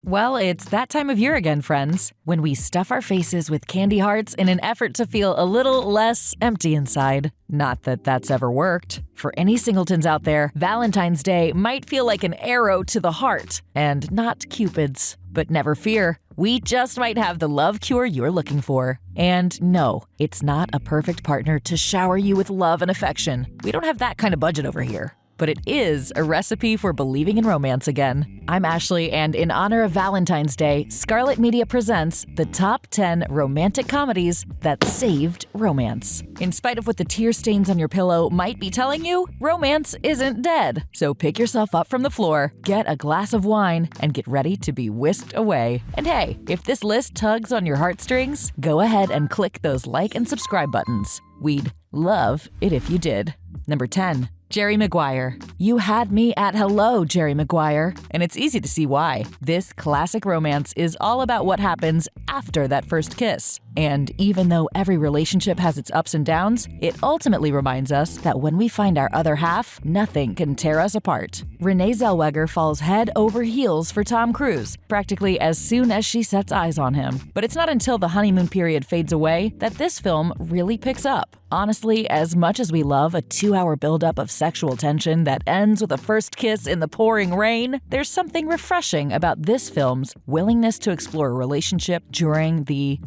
Well, it's that time of year again, friends, when we stuff our faces with candy hearts in an effort to feel a little less empty inside. Not that that's ever worked. For any singletons out there, Valentine's Day might feel like an arrow to the heart, and not Cupid's. But never fear, we just might have the love cure you're looking for. And no, it's not a perfect partner to shower you with love and affection. We don't have that kind of budget over here. But it is a recipe for believing in romance again. I'm Ashley, and in honor of Valentine's Day, Scarlett Media presents the top 10 romantic comedies that saved romance. In spite of what the tear stains on your pillow might be telling you, romance isn't dead. So pick yourself up from the floor, get a glass of wine, and get ready to be whisked away. And hey, if this list tugs on your heartstrings, go ahead and click those like and subscribe buttons. We'd love it if you did. Number 10. Jerry Maguire. You had me at hello, Jerry Maguire. And it's easy to see why. This classic romance is all about what happens after that first kiss. And even though every relationship has its ups and downs, it ultimately reminds us that when we find our other half, nothing can tear us apart. Renee Zellweger falls head over heels for Tom Cruise, practically as soon as she sets eyes on him. But it's not until the honeymoon period fades away that this film really picks up. Honestly, as much as we love a 2-hour buildup of sexual tension that ends with a first kiss in the pouring rain, there's something refreshing about this film's willingness to explore a relationship during the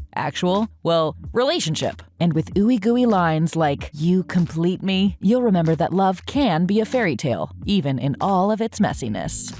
relationship. And with ooey-gooey lines like, "You complete me," you'll remember that love can be a fairy tale, even in all of its messiness.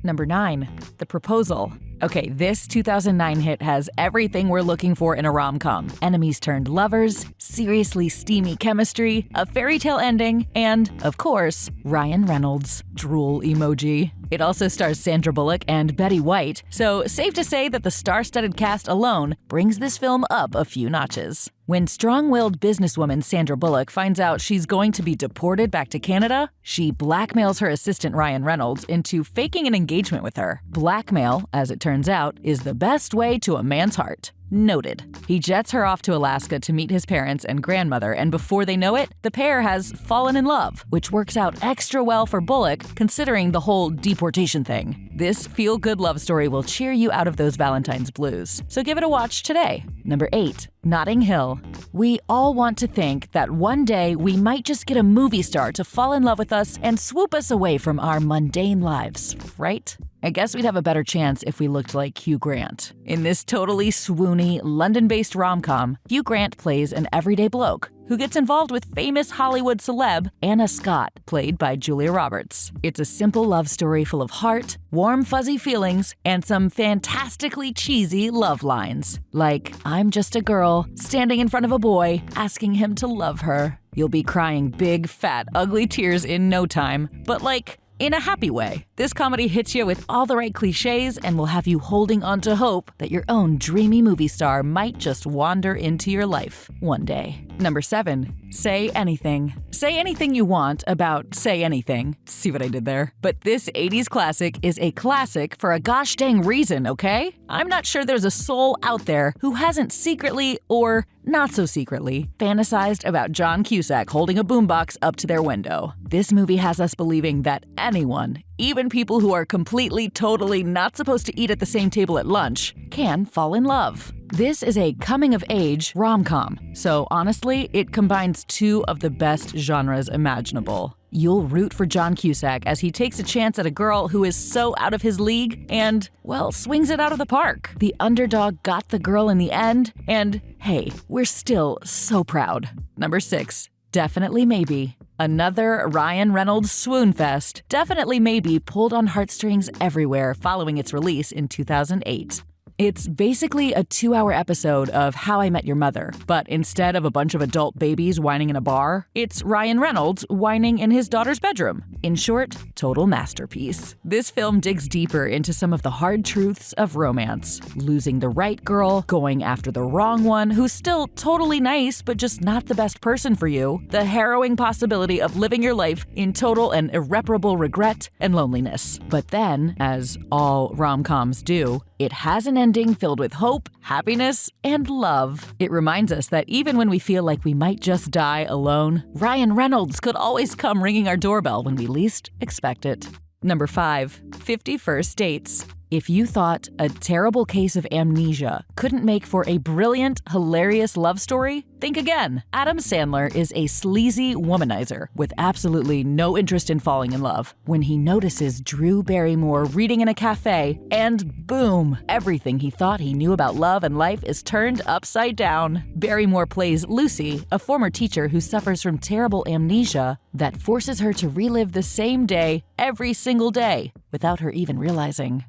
Number 9. The Proposal. Okay, this 2009 hit has everything we're looking for in a rom-com. Enemies turned lovers, seriously steamy chemistry, a fairy tale ending, and, of course, Ryan Reynolds. Drool emoji. It also stars Sandra Bullock and Betty White, so safe to say that the star-studded cast alone brings this film up a few notches. When strong-willed businesswoman Sandra Bullock finds out she's going to be deported back to Canada, she blackmails her assistant Ryan Reynolds into faking an engagement with her. Blackmail, as it turns out, is the best way to a man's heart. Noted. He jets her off to Alaska to meet his parents and grandmother, and before they know it, the pair has fallen in love, which works out extra well for Bullock considering the whole deportation thing. This feel-good love story will cheer you out of those Valentine's blues, so give it a watch today. Number 8. Notting Hill. We all want to think that one day we might just get a movie star to fall in love with us and swoop us away from our mundane lives, right? I guess we'd have a better chance if we looked like Hugh Grant. In this totally swoony, London-based rom-com, Hugh Grant plays an everyday bloke who gets involved with famous Hollywood celeb Anna Scott, played by Julia Roberts. It's a simple love story full of heart, warm fuzzy feelings, and some fantastically cheesy love lines. Like, "I'm just a girl standing in front of a boy, asking him to love her." You'll be crying big, fat, ugly tears in no time, but in a happy way. This comedy hits you with all the right cliches and will have you holding on to hope that your own dreamy movie star might just wander into your life one day. Number 7. Say Anything. Say anything you want about Say Anything. See what I did there? But this 80s classic is a classic for a gosh dang reason, okay? I'm not sure there's a soul out there who hasn't secretly, or not so secretly, fantasized about John Cusack holding a boombox up to their window. This movie has us believing that anyone, even people who are completely, totally not supposed to eat at the same table at lunch, can fall in love. This is a coming-of-age rom-com, so honestly, it combines two of the best genres imaginable. You'll root for John Cusack as he takes a chance at a girl who is so out of his league and, well, swings it out of the park. The underdog got the girl in the end, and hey, we're still so proud. Number 6. Definitely Maybe. Another Ryan Reynolds swoon fest. Definitely Maybe pulled on heartstrings everywhere following its release in 2008. It's basically a 2-hour episode of How I Met Your Mother, but instead of a bunch of adult babies whining in a bar, it's Ryan Reynolds whining in his daughter's bedroom. In short, total masterpiece. This film digs deeper into some of the hard truths of romance. Losing the right girl, going after the wrong one who's still totally nice but just not the best person for you, the harrowing possibility of living your life in total and irreparable regret and loneliness. But then, as all rom-coms do, it has an ending filled with hope, happiness, and love. It reminds us that even when we feel like we might just die alone, Ryan Reynolds could always come ringing our doorbell when we least expect it. Number 5. 50 First Dates. If you thought A Terrible Case of Amnesia couldn't make for a brilliant, hilarious love story, think again. Adam Sandler is a sleazy womanizer with absolutely no interest in falling in love when he notices Drew Barrymore reading in a cafe, and boom, everything he thought he knew about love and life is turned upside down. Barrymore plays Lucy, a former teacher who suffers from terrible amnesia that forces her to relive the same day every single day without her even realizing.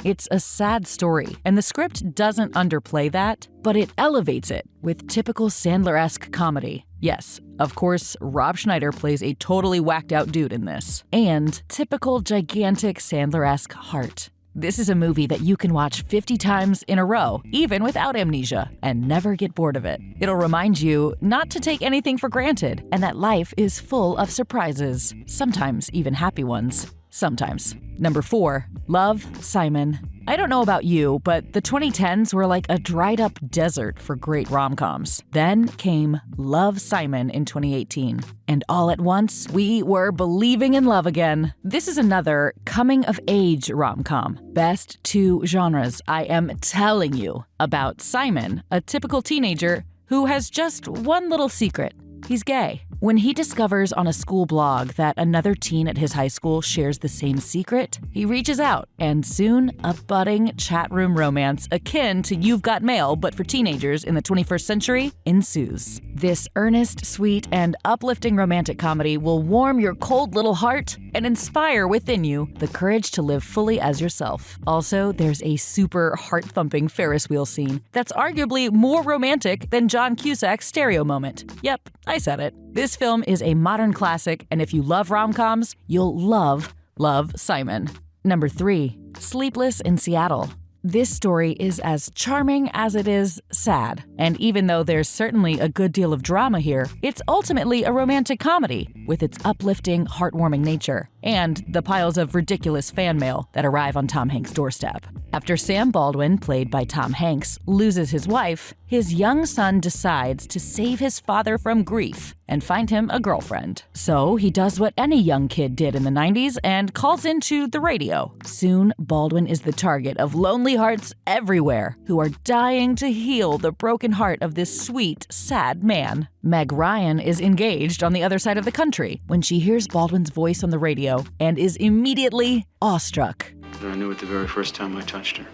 It's a sad story, and the script doesn't underplay that, but it elevates it with typical Sandler-esque comedy. Yes, of course, Rob Schneider plays a totally whacked-out dude in this, and typical gigantic Sandler-esque heart. This is a movie that you can watch 50 times in a row, even without amnesia, and never get bored of it. It'll remind you not to take anything for granted, and that life is full of surprises, sometimes even happy ones. Sometimes. Number 4, Love, Simon. I don't know about you, but the 2010s were like a dried-up desert for great rom-coms. Then came Love, Simon in 2018. And all at once, we were believing in love again. This is another coming-of-age rom-com. Best 2 genres, I am telling you, about Simon, a typical teenager who has just one little secret. He's gay. When he discovers on a school blog that another teen at his high school shares the same secret, he reaches out, and soon a budding chat room romance akin to You've Got Mail but for teenagers in the 21st century ensues. This earnest, sweet, and uplifting romantic comedy will warm your cold little heart and inspire within you the courage to live fully as yourself. Also, there's a super heart-thumping Ferris wheel scene that's arguably more romantic than John Cusack's stereo moment. Yep, I said it. This film is a modern classic, and if you love rom-coms, you'll love Simon. Number 3, Sleepless in Seattle. This story is as charming as it is sad, and even though there's certainly a good deal of drama here, it's ultimately a romantic comedy with its uplifting, heartwarming nature and the piles of ridiculous fan mail that arrive on Tom Hanks' doorstep. After Sam Baldwin, played by Tom Hanks, loses his wife, his young son decides to save his father from grief and find him a girlfriend. So he does what any young kid did in the 90s and calls into the radio. Soon, Baldwin is the target of lonely hearts everywhere who are dying to heal the broken heart of this sweet, sad man. Meg Ryan is engaged on the other side of the country when she hears Baldwin's voice on the radio and is immediately awestruck. I knew it the very first time I touched her.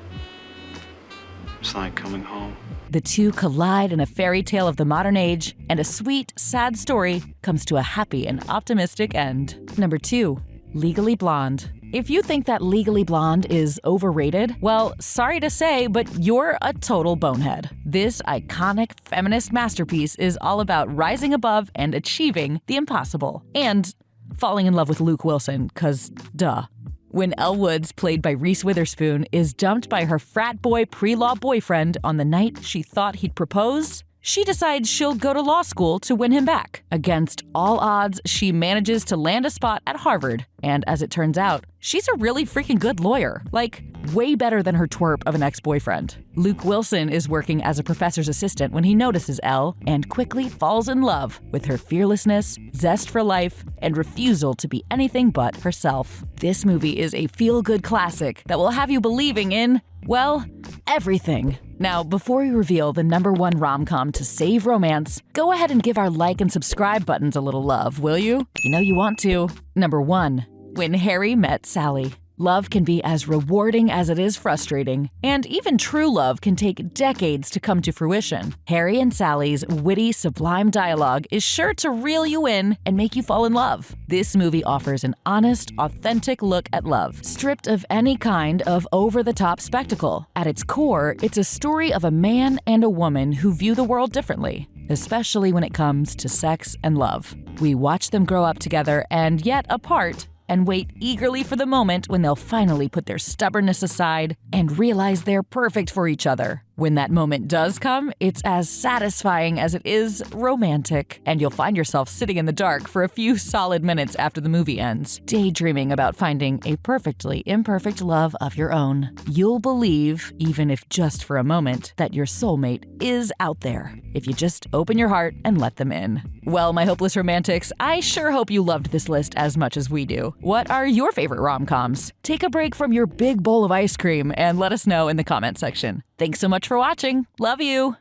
It's like coming home. The two collide in a fairy tale of the modern age, and a sweet, sad story comes to a happy and optimistic end. Number 2, Legally Blonde. If you think that Legally Blonde is overrated, well, sorry to say, but you're a total bonehead. This iconic feminist masterpiece is all about rising above and achieving the impossible. And falling in love with Luke Wilson, 'cause duh. When Elle Woods, played by Reese Witherspoon, is dumped by her frat boy pre-law boyfriend on the night she thought he'd propose, she decides she'll go to law school to win him back. Against all odds, she manages to land a spot at Harvard, and as it turns out, she's a really freaking good lawyer. Like, way better than her twerp of an ex-boyfriend. Luke Wilson is working as a professor's assistant when he notices Elle and quickly falls in love with her fearlessness, zest for life, and refusal to be anything but herself. This movie is a feel-good classic that will have you believing in, well, everything. Now, before we reveal the number 1 rom-com to save romance, go ahead and give our like and subscribe buttons a little love, will you? You know you want to. Number 1, When Harry Met Sally. Love can be as rewarding as it is frustrating, and even true love can take decades to come to fruition. Harry and Sally's witty, sublime dialogue is sure to reel you in and make you fall in love. This movie offers an honest, authentic look at love, stripped of any kind of over-the-top spectacle. At its core, it's a story of a man and a woman who view the world differently, especially when it comes to sex and love. We watch them grow up together and yet apart, and wait eagerly for the moment when they'll finally put their stubbornness aside and realize they're perfect for each other. When that moment does come, it's as satisfying as it is romantic, and you'll find yourself sitting in the dark for a few solid minutes after the movie ends, daydreaming about finding a perfectly imperfect love of your own. You'll believe, even if just for a moment, that your soulmate is out there, if you just open your heart and let them in. Well, my hopeless romantics, I sure hope you loved this list as much as we do. What are your favorite rom-coms? Take a break from your big bowl of ice cream and let us know in the comment section. Thanks so much for watching. Love you!